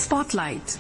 Spotlight.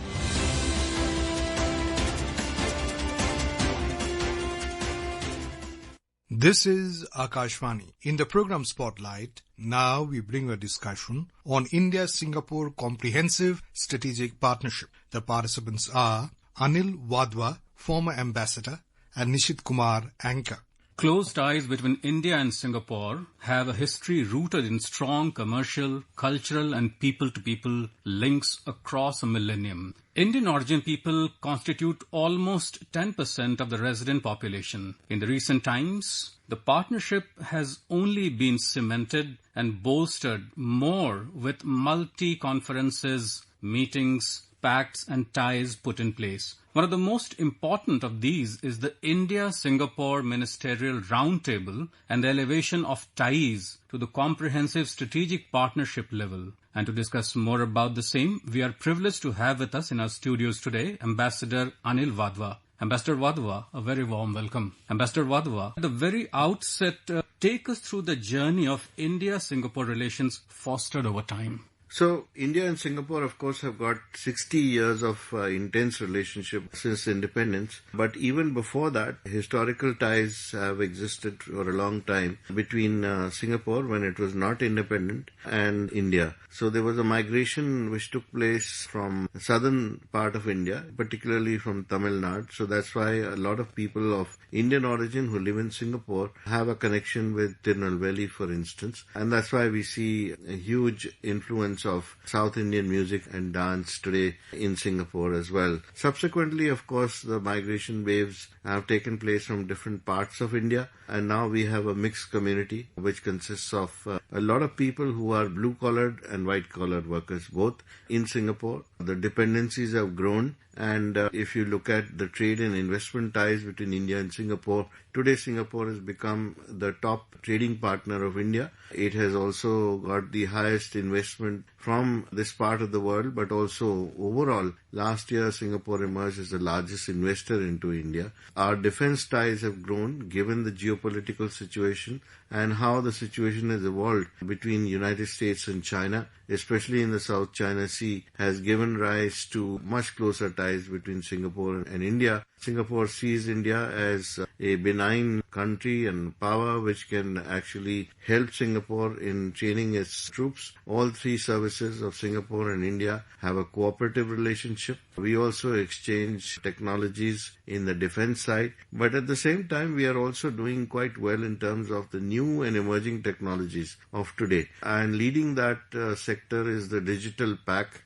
This is Akashvani. In the program Spotlight, now we bring a discussion on India-Singapore Comprehensive Strategic Partnership. The participants are Anil Wadhwa, former ambassador, and Nishit Kumar, anchor. Close ties between India and Singapore have a history rooted in strong commercial, cultural and people-to-people links across a millennium. Indian origin people constitute almost 10% of the resident population. In the recent times, the partnership has only been cemented and bolstered more with multi-conferences, meetings, pacts and ties put in place. One of the most important of these is the India-Singapore Ministerial Roundtable and the elevation of ties to the comprehensive strategic partnership level. And to discuss more about the same, we are privileged to have with us in our studios today Ambassador Anil Wadhwa. Ambassador Wadhwa, a very warm welcome. Ambassador Wadhwa, at the very outset, take us through the journey of India-Singapore relations fostered over time. So, India and Singapore, of course, have got 60 years of intense relationship since independence. But even before that, historical ties have existed for a long time between Singapore, when it was not independent, and India. So, there was a migration which took place from the southern part of India, particularly from Tamil Nadu. So, that's why a lot of people of Indian origin who live in Singapore have a connection with Tirunelveli, for instance. And that's why we see a huge influence of South Indian music and dance today in Singapore as well. Subsequently, of course, the migration waves have taken place from different parts of India, and now we have a mixed community which consists of a lot of people who are blue-collared and white-collared workers both in Singapore. The dependencies have grown, and if you look at the trade and investment ties between India and Singapore, today Singapore has become the top trading partner of India. It has also got the highest investment from this part of the world, but also overall, last year Singapore emerged as the largest investor into India. Our defense ties have grown given the geopolitical situation and how the situation has evolved between United States and China, especially in the South China Sea, has given rise to much closer ties between Singapore and India. Singapore sees India as a benign country and power which can actually help Singapore in training its troops. All three services of Singapore and India have a cooperative relationship. We also exchange technologies in the defense side, but at the same time we are also doing quite well in terms of the new and emerging technologies of today. And leading that sector is the digital pact,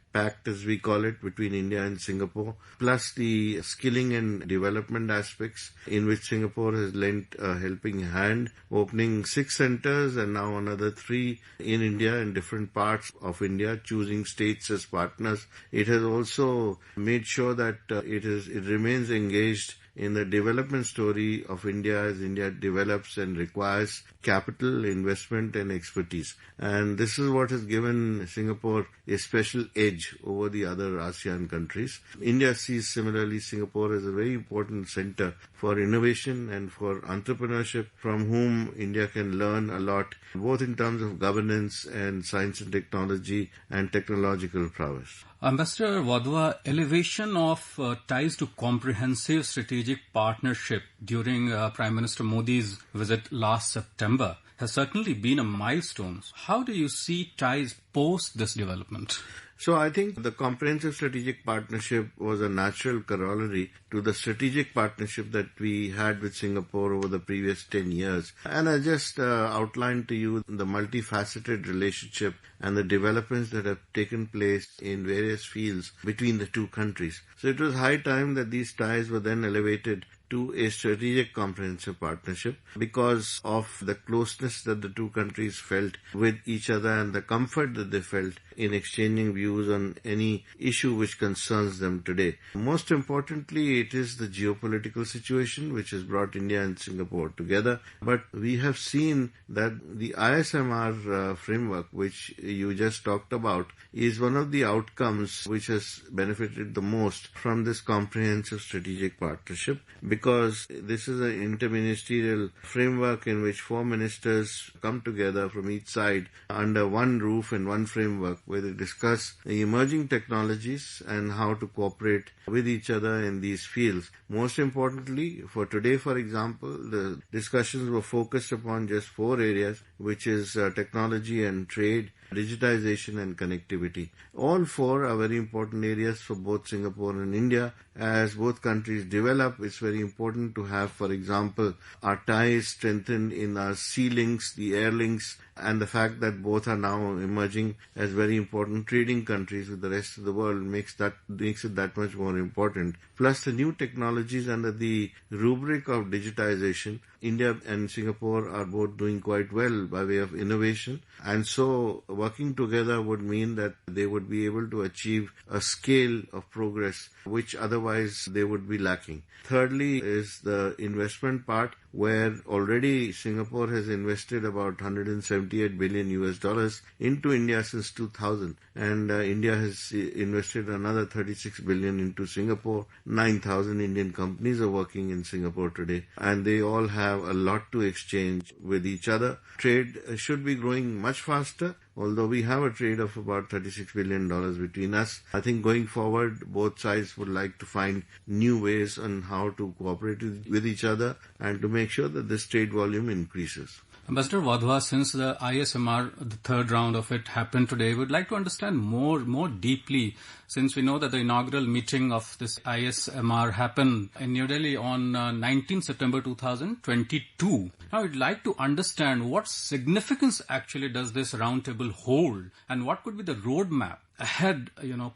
as we call it, between India and Singapore, plus the skilling and development aspects in which Singapore has lent a helping hand, opening 6 centers and now another 3 in India, in different parts of India, choosing states as partners. It has also made sure that it remains engaged in the development story of India as India develops and requires capital, investment and expertise. And this is what has given Singapore a special edge over the other ASEAN countries. India sees similarly Singapore as a very important center for innovation and for entrepreneurship, from whom India can learn a lot, both in terms of governance and science and technology and technological prowess. Ambassador Wadhwa, elevation of ties to comprehensive strategic partnership during Prime Minister Modi's visit last September has certainly been a milestone. How do you see ties post this development? So I think the comprehensive strategic partnership was a natural corollary to the strategic partnership that we had with Singapore over the previous 10 years. And I just outlined to you the multifaceted relationship and the developments that have taken place in various fields between the two countries. So it was high time that these ties were then elevated to a strategic comprehensive partnership because of the closeness that the two countries felt with each other and the comfort that they felt in exchanging views on any issue which concerns them today. Most importantly, it is the geopolitical situation which has brought India and Singapore together. But we have seen that the ISMR framework, which you just talked about, is one of the outcomes which has benefited the most from this comprehensive strategic partnership, because because this is an interministerial framework in which 4 ministers come together from each side under one roof and one framework where they discuss the emerging technologies and how to cooperate with each other in these fields. Most importantly, for today, for example, the discussions were focused upon just 4 areas, which is technology and trade, digitization and connectivity. All 4 are very important areas for both Singapore and India. As both countries develop, it's very important to have, for example, our ties strengthened in our sea links, the air links, and the fact that both are now emerging as very important trading countries with the rest of the world makes it that much more important. Plus the new technologies under the rubric of digitization, India and Singapore are both doing quite well by way of innovation, and so working together would mean that they would be able to achieve a scale of progress which otherwise they would be lacking. Thirdly is the investment part, where already Singapore has invested about $178 billion into India since 2000, and India has invested another $36 billion into Singapore. 9,000 Indian companies are working in Singapore today, and they all have a lot to exchange with each other. Trade should be growing much faster. Although we have a trade of about $36 billion between us, I think going forward, both sides would like to find new ways on how to cooperate with each other and to make sure that this trade volume increases. Ambassador Wadhwa, since the ISMR, the third round of it happened today, we'd like to understand more deeply, since we know that the inaugural meeting of this ISMR happened in New Delhi on 19 September 2022. Now, we'd like to understand what significance actually does this roundtable hold, and what could be the roadmap ahead,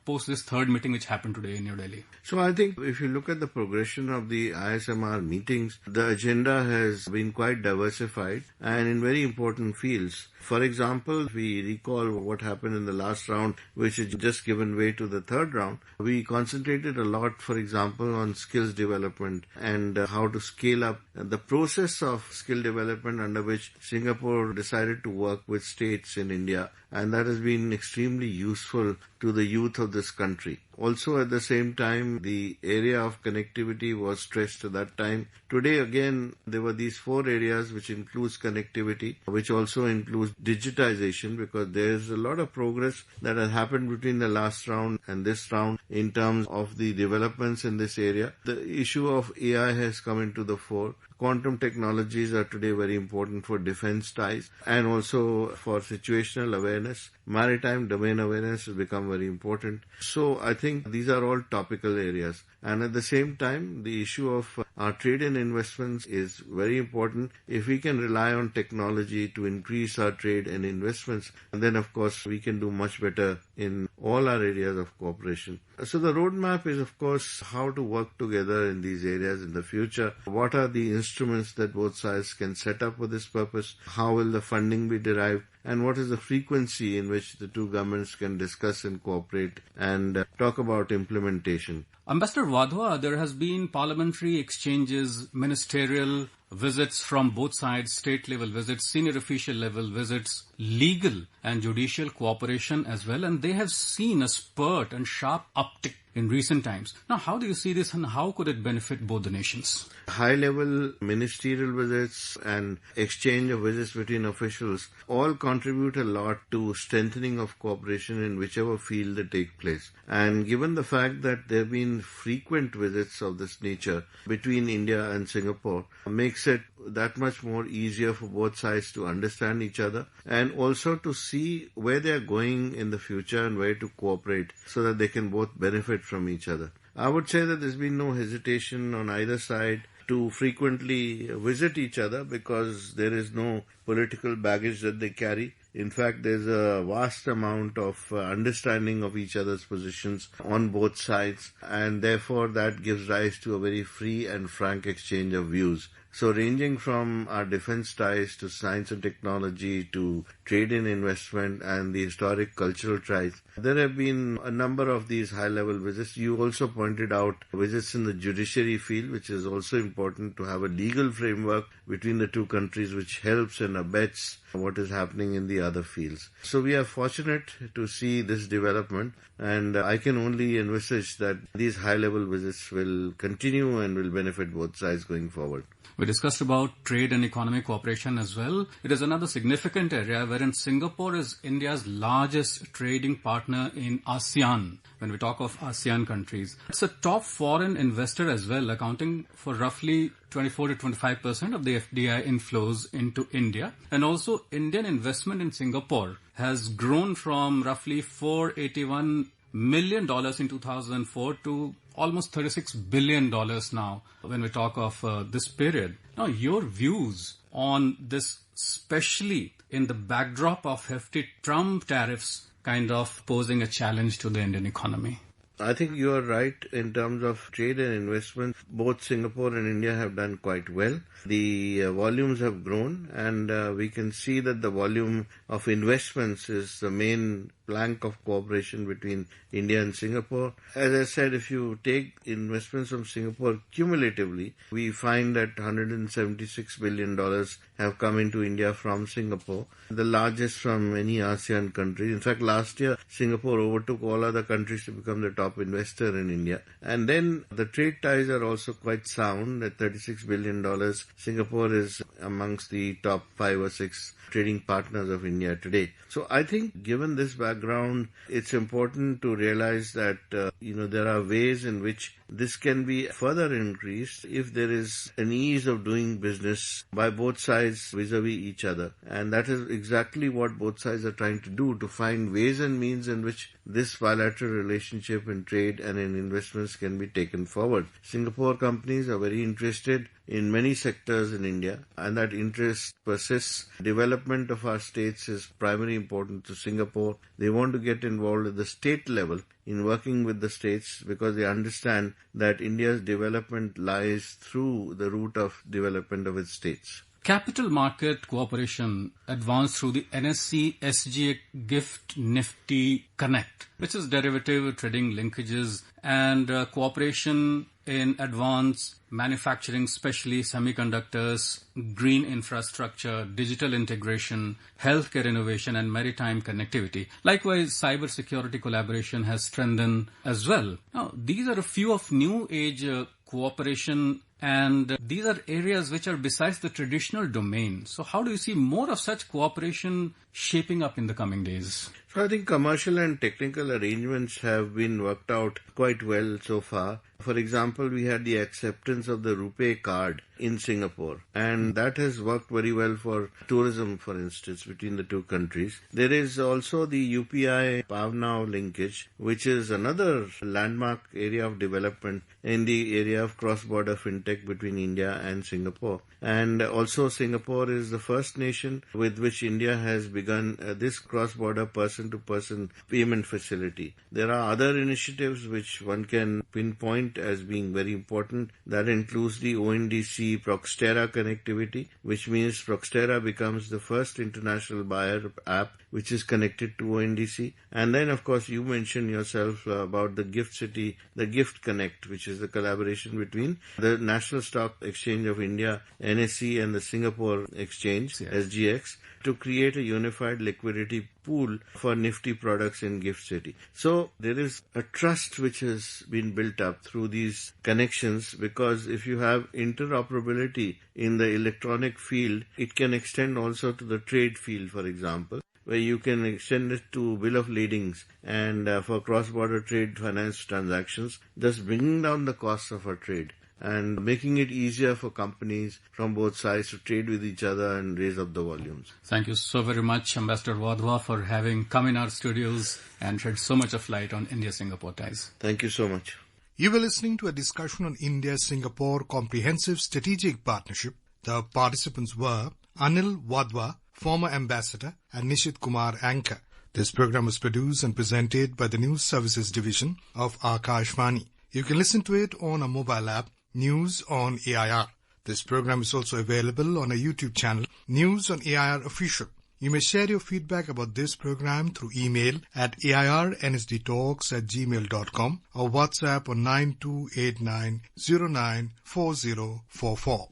post this third meeting which happened today in New Delhi? So I think if you look at the progression of the ISMR meetings, the agenda has been quite diversified and in very important fields. For example, if we recall what happened in the last round, which has just given way to the third round, we concentrated a lot, for example, on skills development and how to scale up the process of skill development under which Singapore decided to work with states in India, and that has been extremely useful to the youth of this country. Also, at the same time, the area of connectivity was stressed at that time. Today, again, there were these 4 areas which includes connectivity, which also includes digitization, because there's a lot of progress that has happened between the last round and this round in terms of the developments in this area. The issue of AI has come into the fore. Quantum technologies are today very important for defense ties and also for situational awareness. Maritime domain awareness has become very important. So I think these are all topical areas. And at the same time, the issue of our trade and investments is very important. If we can rely on technology to increase our trade and investments, and then of course we can do much better in all our areas of cooperation. So the roadmap is of course how to work together in these areas in the future. What are the instruments that both sides can set up for this purpose? How will the funding be derived? And what is the frequency in which the two governments can discuss and cooperate and talk about implementation? Ambassador Wadhwa, there has been parliamentary exchanges, ministerial visits from both sides, state level visits, senior official level visits, legal and judicial cooperation as well, and they have seen a spurt and sharp uptick in recent times. Now, how do you see this and how could it benefit both the nations? High-level ministerial visits and exchange of visits between officials all contribute a lot to strengthening of cooperation in whichever field they take place. And given the fact that there have been frequent visits of this nature between India and Singapore, makes it that much more easier for both sides to understand each other and also to see where they are going in the future and where to cooperate so that they can both benefit from each other. I would say that there's been no hesitation on either side to frequently visit each other because there is no political baggage that they carry. In fact, there's a vast amount of understanding of each other's positions on both sides, and therefore that gives rise to a very free and frank exchange of views. So ranging from our defense ties to science and technology to trade and investment and the historic cultural ties, there have been a number of these high-level visits. You also pointed out visits in the judiciary field, which is also important to have a legal framework between the two countries which helps and abets what is happening in the other fields. So we are fortunate to see this development, and I can only envisage that these high-level visits will continue and will benefit both sides going forward. We discussed about trade and economic cooperation as well. It is another significant area wherein Singapore is India's largest trading partner in ASEAN. When we talk of ASEAN countries, it's a top foreign investor as well, accounting for roughly 24 to 25% of the FDI inflows into India. And also Indian investment in Singapore has grown from roughly $481 million in 2004 to almost $36 billion now when we talk of this period. Now, your views on this, especially in the backdrop of hefty Trump tariffs kind of posing a challenge to the Indian economy? I think you are right in terms of trade and investment. Both Singapore and India have done quite well. The volumes have grown, and we can see that the volume of investments is the main plank of cooperation between India and Singapore. As I said, if you take investments from Singapore cumulatively, we find that $176 billion have come into India from Singapore, the largest from any ASEAN country. In fact, last year, Singapore overtook all other countries to become the top investor in India. And then the trade ties are also quite sound. At $36 billion, Singapore is amongst the top 5 or 6 trading partners of India today. So I think given this background, it's important to realize that, there are ways in which this can be further increased if there is an ease of doing business by both sides vis-a-vis each other. And that is exactly what both sides are trying to do, to find ways and means in which this bilateral relationship in trade and in investments can be taken forward. Singapore companies are very interested in many sectors in India, and that interest persists. Development of our states is primarily important to Singapore. They want to get involved at the state level in working with the states because they understand that India's development lies through the route of development of its states. Capital market cooperation advanced through the NSE SGA GIFT Nifty Connect, which is derivative trading linkages and cooperation in advanced manufacturing, especially semiconductors, green infrastructure, digital integration, healthcare innovation, and maritime connectivity. Likewise, cybersecurity collaboration has strengthened as well. Now, these are a few of new age cooperation, and these are areas which are besides the traditional domain. So how do you see more of such cooperation shaping up in the coming days? So I think commercial and technical arrangements have been worked out quite well so far. For example, we had the acceptance of the RuPay card in Singapore, and that has worked very well for tourism, for instance, between the two countries. There is also the UPI PavNow linkage, which is another landmark area of development in the area of cross-border fintech between India and Singapore. And also Singapore is the first nation with which India has begun this cross-border person-to-person payment facility. There are other initiatives which one can pinpoint as being very important. That includes the ONDC Proxtera connectivity, which means Proxtera becomes the first international buyer app which is connected to ONDC. And then, of course, you mentioned yourself about the Gift City, the Gift Connect, which is the collaboration between the National Stock Exchange of India, NSE, and the Singapore Exchange, yes, SGX, to create a unified liquidity pool for Nifty products in Gift City. So there is a trust which has been built up through these connections, because if you have interoperability in the electronic field, it can extend also to the trade field, for example, where you can extend it to bill of ladings and for cross-border trade finance transactions, thus bringing down the costs of our trade and making it easier for companies from both sides to trade with each other and raise up the volumes. Thank you so very much, Ambassador Wadhwa, for having come in our studios and shed so much of light on India-Singapore ties. Thank you so much. You were listening to a discussion on India-Singapore Comprehensive Strategic Partnership. The participants were Anil Wadhwa, former ambassador, and Nishit Kumar, anchor. This program was produced and presented by the News Services Division of Akashvani. You can listen to it on a mobile app, News on AIR. This program is also available on a YouTube channel, News on AIR Official. You may share your feedback about this program through email at airnsdtalks@gmail.com or WhatsApp on 9289094044.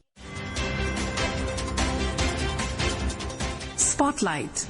Spotlight.